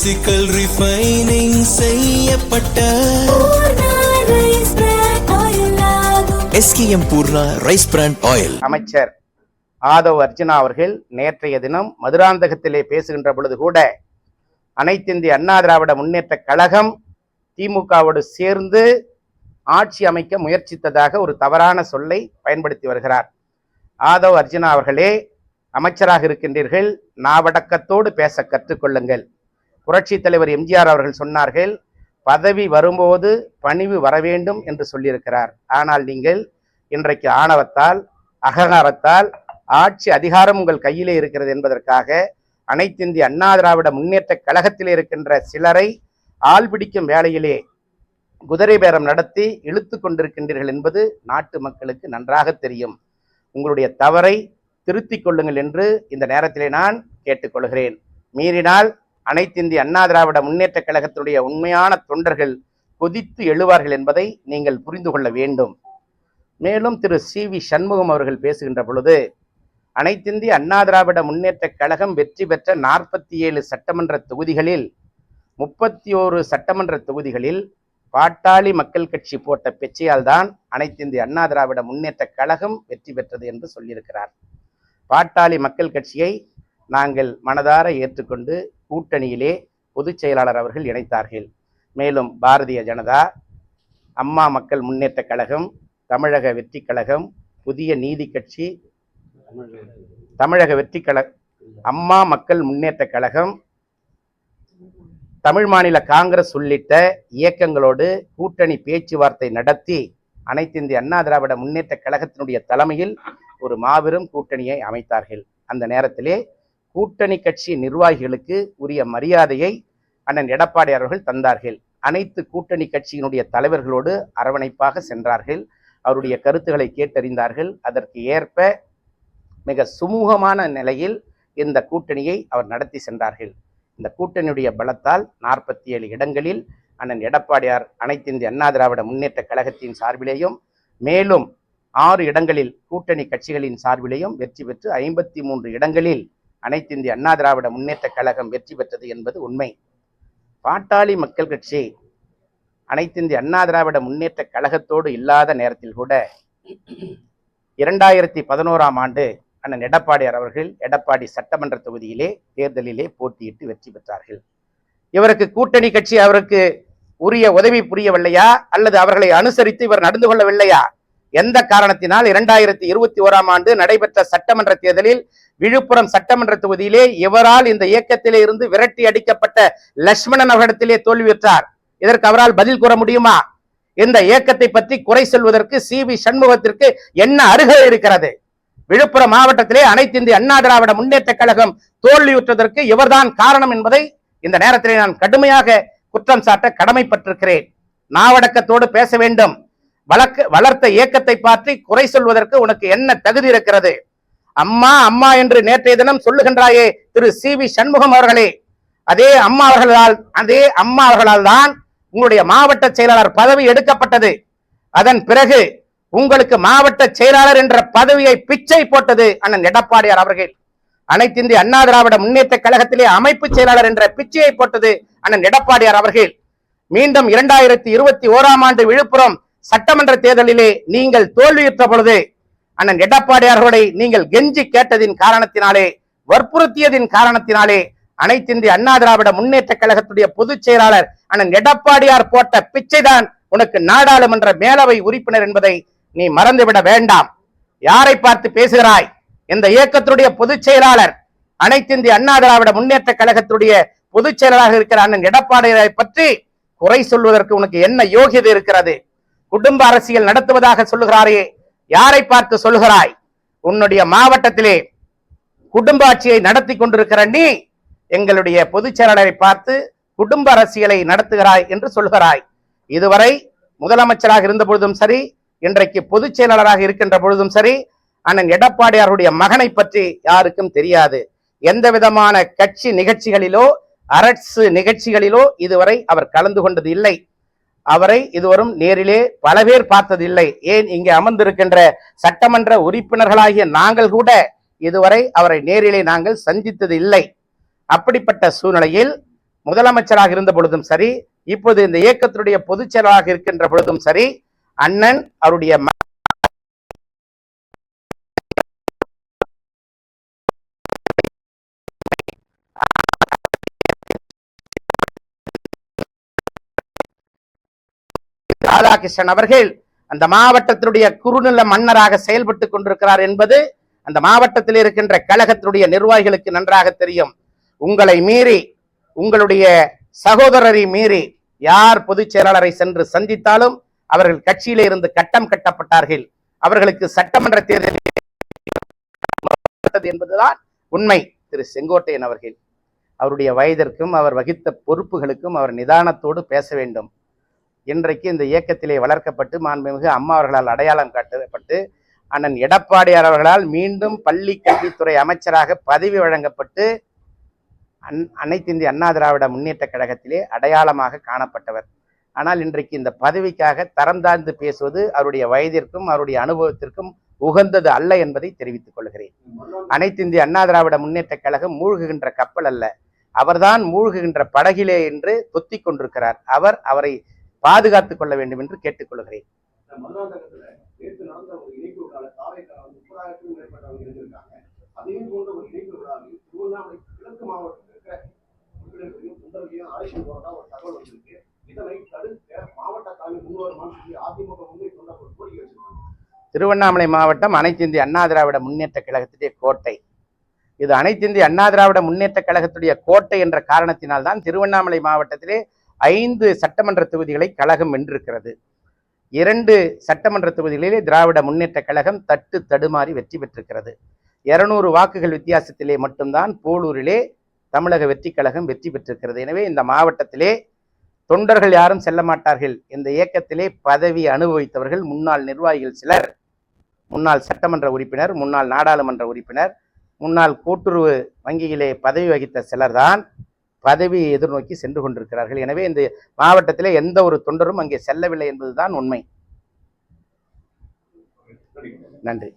Physical refining செய்யப்பட்ட SKM Poorna rice brand oil. அமைச்சர் ஆதவ் அர்ஜுனா அவர்கள் நேற்றைய தினம் மதுராந்தகத்திலே பேசுகின்ற பொழுது கூட அனைத்திந்திய அண்ணா திராவிட முன்னேற்ற கழகம் திமுகவோடு சேர்ந்து ஆட்சி அமைக்க முயற்சித்ததாக ஒரு தவறான சொல்லை பயன்படுத்தி வருகிறார். ஆதவ் அர்ஜுனா அவர்களே, அமைச்சராக இருக்கின்றீர்கள், நாவடக்கத்தோடு பேச கற்றுக்கொள்ளுங்கள். புரட்சி தலைவர் எம்ஜிஆர் அவர்கள் சொன்னார்கள், பதவி வரும்போது பணிவு வர வேண்டும் என்று சொல்லியிருக்கிறார். ஆனால் நீங்கள் இன்றைக்கு ஆணவத்தால் அகங்காரத்தால் ஆட்சி அதிகாரம் உங்கள் கையிலே இருக்கிறது என்பதற்காக அனைத்திந்திய அண்ணா திராவிட முன்னேற்ற கழகத்திலே இருக்கின்ற சிலரை ஆள் பிடிக்கும் வேளையிலே குதிரை பேரம் நடத்தி இழுத்து கொண்டிருக்கின்றீர்கள் என்பது நாட்டு மக்களுக்கு நன்றாக தெரியும். உங்களுடைய தவறை திருத்திக் கொள்ளுங்கள் என்று இந்த நேரத்திலே நான் கேட்டுக்கொள்கிறேன். மீறினால் அனைத்திந்திய அண்ணா திராவிட முன்னேற்ற கழகத்தினுடைய உண்மையான தொண்டர்கள் கொதித்து எழுவார்கள் என்பதை நீங்கள் புரிந்து கொள்ள வேண்டும். மேலும் திரு CV சண்முகம் அவர்கள் பேசுகின்ற பொழுது, அனைத்திந்திய அண்ணா திராவிட முன்னேற்ற கழகம் வெற்றி பெற்ற 47 சட்டமன்ற தொகுதிகளில் 31 சட்டமன்ற தொகுதிகளில் பாட்டாளி மக்கள் கட்சி போட்ட பிச்சையால் தான் அனைத்திந்திய அண்ணா திராவிட முன்னேற்ற கழகம் வெற்றி பெற்றது என்று சொல்லியிருக்கிறார். பாட்டாளி மக்கள் கட்சியை நாங்கள் மனதார ஏற்றுக்கொண்டு கூட்டணியிலே பொதுச் செயலாளர் அவர்கள் இணைத்தார்கள். மேலும் பாரதிய ஜனதா, அம்மா மக்கள் முன்னேற்ற கழகம், தமிழக வெற்றி கழகம், புதிய நீதி கட்சி, தமிழக வெற்றி கழகம், அம்மா மக்கள் முன்னேற்ற கழகம், தமிழ் மாநில காங்கிரஸ் உள்ளிட்ட இயக்கங்களோடு கூட்டணி பேச்சுவார்த்தை நடத்தி அனைத்திந்திய அண்ணா திராவிட முன்னேற்ற கழகத்தினுடைய தலைமையில் ஒரு மாபெரும் கூட்டணியை அமைத்தார்கள். அந்த நேரத்திலே கூட்டணி கட்சி நிர்வாகிகளுக்கு உரிய மரியாதையை அண்ணன் எடப்பாடி அவர்கள் தந்தார்கள். அனைத்து கூட்டணி கட்சியினுடைய தலைவர்களோடு அரவணைப்பாக சென்றார்கள். அவருடைய கருத்துக்களை கேட்டறிந்தார்கள். அதற்கு ஏற்ப மிக சுமூகமான நிலையில் இந்த கூட்டணியை அவர் நடத்தி சென்றார்கள். இந்த கூட்டணியுடைய பலத்தால் 47 இடங்களில் அண்ணன் எடப்பாடியார் அனைத்திந்திய அண்ணா திராவிட முன்னேற்ற கழகத்தின் சார்பிலேயும் மேலும் 6 இடங்களில் கூட்டணி கட்சிகளின் சார்பிலேயும் வெற்றி பெற்று 53 இடங்களில் அனைத்திந்திய அண்ணா திராவிட முன்னேற்ற கழகம் வெற்றி பெற்றது என்பது உண்மை. பாட்டாளி மக்கள் கட்சி அனைத்திந்திய அண்ணா திராவிட முன்னேற்ற கழகத்தோடு இல்லாத நேரத்தில் கூட 2011ஆம் ஆண்டு அண்ணன் எடப்பாடியார் அவர்கள் எடப்பாடி சட்டமன்ற தொகுதியிலே தேர்தலிலே போட்டியிட்டு வெற்றி பெற்றார்கள். இவருக்கு கூட்டணி கட்சி அவருக்கு உரிய உதவி புரியவில்லையா அல்லது அவர்களை அனுசரித்து இவர் நடந்து கொள்ளவில்லையா? எந்த காரணத்தினால் 2021ஆம் ஆண்டு நடைபெற்ற சட்டமன்ற தேர்தலில் விழுப்புரம் சட்டமன்ற தொகுதியிலே இவரால் இந்த இயக்கத்திலே இருந்து விரட்டி அடிக்கப்பட்ட லட்சுமணன் அவரிடத்திலே தோல்வியுற்றார்? இதற்கு அவரால் பதில் கூற முடியுமா? இந்த இயக்கத்தை பற்றி குறை சொல்வதற்கு CV சண்முகத்திற்கு என்ன அருகதை இருக்கிறது? விழுப்புரம் மாவட்டத்திலே அனைத்திந்திய அண்ணா திராவிட முன்னேற்ற கழகம் தோல்வியுற்றதற்கு இவர்தான் காரணம் என்பதை இந்த நேரத்திலே நான் கடுமையாக குற்றம் சாட்ட கடமைப்பட்டிருக்கிறேன். நாவடக்கத்தோடு பேச வேண்டும். வளர்த்த இயக்கத்தை பற்றி குறை சொல்வதற்கு உனக்கு என்ன தகுதி இருக்கிறது? அம்மா அம்மா என்று நேற்றைய தினம் சொல்லுகின்றாயே திரு CV சண்முகம் அவர்களே, அதே அம்மா அவர்களால் தான் உங்களுடைய மாவட்ட செயலாளர் பதவி எடுக்கப்பட்டது. அதன் பிறகு உங்களுக்கு மாவட்ட செயலாளர் என்ற பதவியை பிச்சை போட்டது அண்ணன் எடப்பாடியார் அவர்கள். அனைத்திந்திய அண்ணா திராவிட முன்னேற்ற கழகத்திலே அமைப்பு செயலாளர் என்ற பிச்சையை போட்டது அண்ணன் எடப்பாடியார் அவர்கள். மீண்டும் 2021ஆம் ஆண்டு விழுப்புரம் சட்டமன்ற தேர்தலிலே நீங்கள் தோல்வியுற்ற பொழுது அண்ணன் எடப்பாடியார்களை நீங்கள் கெஞ்சி கேட்டதின் காரணத்தினாலே, வற்புறுத்தியதின் காரணத்தினாலே அனைத்திந்திய அண்ணா திராவிட முன்னேற்ற கழகத்துடைய பொதுச் செயலாளர் அண்ணன் எடப்பாடியார் போட்ட பிச்சைதான் உனக்கு நாடாளுமன்ற மேலவை உறுப்பினர் என்பதை நீ மறந்துவிட வேண்டாம். யாரை பார்த்து பேசுகிறாய்? இந்த இயக்கத்துடைய பொதுச் செயலாளர், அனைத்திந்திய அண்ணா திராவிட முன்னேற்ற கழகத்துடைய பொதுச் செயலாளராக இருக்கிற அண்ணன் எடப்பாடியாரை பற்றி குறை சொல்வதற்கு உனக்கு என்ன யோகியதை இருக்கிறது? குடும்ப அரசியல் நடத்துவதாக சொல்லுகிறாரே, யாரை பார்த்து சொல்லுகிறாய்? உன்னுடைய மாவட்டத்திலே குடும்ப ஆட்சியை நடத்தி கொண்டிருக்கிற நீ எங்களுடைய பொதுச் செயலாளரை பார்த்து குடும்ப அரசியலை நடத்துகிறாய் என்று சொல்கிறாய். இதுவரை முதலமைச்சராக இருந்த பொழுதும் சரி, இன்றைக்கு பொதுச் செயலாளராக இருக்கின்ற பொழுதும் சரி, அண்ணன் எடப்பாடியாருடைய மகனை பற்றி யாருக்கும் தெரியாது. எந்த விதமான கட்சி நிகழ்ச்சிகளிலோ அரசு நிகழ்ச்சிகளிலோ இதுவரை அவர் கலந்து கொண்டது இல்லை. அவரை இதுவரும் நேரிலே பல பேர் பார்த்ததில்லை. ஏன் இங்கே அமர்ந்திருக்கின்ற சட்டமன்ற உறுப்பினர்களாகிய நாங்கள் கூட இதுவரை அவரை நேரிலே நாங்கள் சந்தித்தது இல்லை. அப்படிப்பட்ட சூழ்நிலையில் முதலமைச்சராக இருந்த பொழுதும் சரி, இப்போது இந்த இயக்கத்தினுடைய பொதுச் செயலாளராக இருக்கின்ற பொழுதும் சரி, அண்ணன் அவருடைய ராதாகிருஷ்ணன் அவர்கள் அந்த மாவட்டத்தினுடைய குறுநில மன்னராக செயல்பட்டுக் கொண்டிருக்கிறார் என்பது அந்த மாவட்டத்தில் இருக்கின்ற கழகத்தினுடைய நிர்வாகிகளுக்கு நன்றாக தெரியும். உங்களை மீறி, உங்களுடைய சகோதரரை மீறி யார் பொதுச் செயலாளரை சென்று சந்தித்தாலும் அவர்கள் கட்சியிலே இருந்து கட்டம் கட்டப்பட்டார்கள். அவர்களுக்கு சட்டமன்ற தேர்தல் என்பதுதான் உண்மை. திரு செங்கோட்டையன் அவர்கள் அவருடைய வயதிற்கும் அவர் வகித்த பொறுப்புகளுக்கும் அவர் நிதானத்தோடு பேச வேண்டும். இன்றைக்கு இந்த இயக்கத்திலே வளர்க்கப்பட்டு மாண்புமிகு அம்மா அவர்களால் அடையாளம் காட்டப்பட்டு அண்ணன் எடப்பாடியார் அவர்களால் மீண்டும் பள்ளி கல்வித்துறை அமைச்சராக பதவி வழங்கப்பட்டு அனைத்து இந்திய அண்ணா திராவிட முன்னேற்ற கழகத்திலே அடையாளமாக காணப்பட்டவர். ஆனால் இன்றைக்கு இந்த பதவிக்காக தரம் தாழ்ந்து பேசுவது அவருடைய வயதிற்கும் அவருடைய அனுபவத்திற்கும் உகந்தது அல்ல என்பதை தெரிவித்துக் கொள்கிறேன். அனைத்து இந்திய அண்ணா திராவிட முன்னேற்ற கழகம் மூழ்குகின்ற கப்பல் அல்ல, அவர்தான் மூழ்குகின்ற படகிலே என்று தொத்திக் கொண்டிருக்கிறார். அவரை பாதுகாத்துக் கொள்ள வேண்டும் என்று கேட்டுக்கொள்கிறேன். திருவண்ணாமலை மாவட்டம் அனைத்து இந்திய அண்ணா திராவிட முன்னேற்ற கழகத்துடைய கோட்டை. இது அனைத்து இந்திய அண்ணா திராவிட முன்னேற்ற கழகத்துடைய கோட்டை என்ற காரணத்தினால்தான் திருவண்ணாமலை மாவட்டத்திலே 5 சட்டமன்ற தொகுதிகளை கழகம் வென்றிருக்கிறது. 2 சட்டமன்ற தொகுதிகளிலே திராவிட முன்னேற்ற கழகம் தட்டு தடுமாறி வெற்றி பெற்றிருக்கிறது. 200 வாக்குகள் வித்தியாசத்திலே மட்டும்தான் போலூரிலே தமிழக வெற்றி கழகம் வெற்றி பெற்றிருக்கிறது. எனவே இந்த மாவட்டத்திலே தொண்டர்கள் யாரும் செல்ல மாட்டார்கள். இந்த இயக்கத்திலே பதவி அனுபவித்தவர்கள் முன்னாள் நிர்வாகிகள் சிலர், முன்னாள் சட்டமன்ற உறுப்பினர், முன்னாள் நாடாளுமன்ற உறுப்பினர், முன்னாள் கூட்டுறவு வங்கியிலே பதவி வகித்த சிலர்தான் பதவியை எதிர்நோக்கி சென்று கொண்டிருக்கிறார்கள். எனவே இந்த மாவட்டத்திலே எந்த ஒரு தொண்டரும் அங்கே செல்லவில்லை என்பதுதான் உண்மை. நன்றி.